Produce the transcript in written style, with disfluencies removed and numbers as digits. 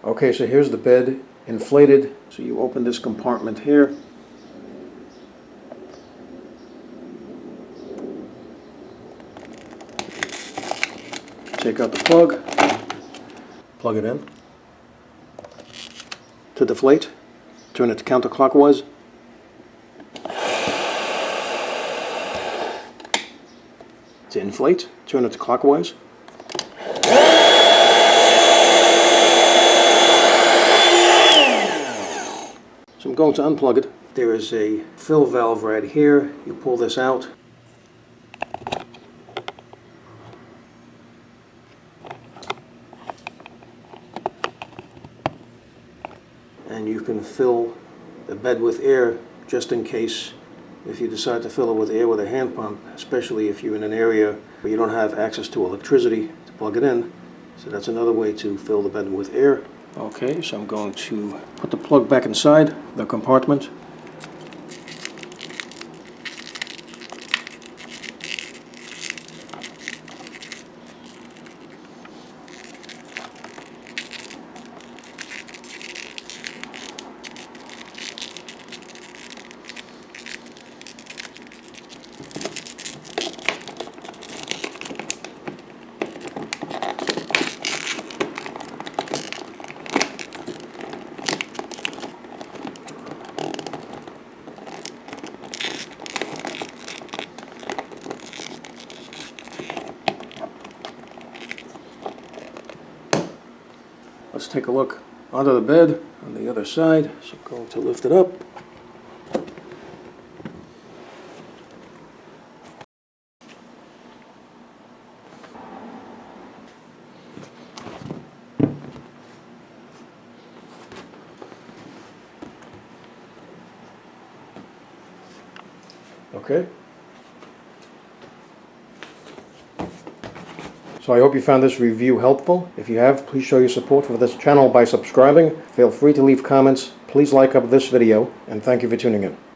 Okay, so here's the bed inflated. So you open this compartment here. Take out the plug it in. To deflate, turn it counterclockwise. To inflate, turn it clockwise. So I'm going to unplug it. There is a fill valve right here. You pull this out. And you can fill the bed with air just in case if you decide to fill it with air with a hand pump, especially if you're in an area where you don't have access to electricity to plug it in. So that's another way to fill the bed with air. Okay, so I'm going to put the plug back inside the compartment. Let's take a look under the bed on the other side. So I'm going to lift it up. Okay. So I hope you found this review helpful. If you have, please show your support for this channel by subscribing. Feel free to leave comments. Please like up this video, and thank you for tuning in.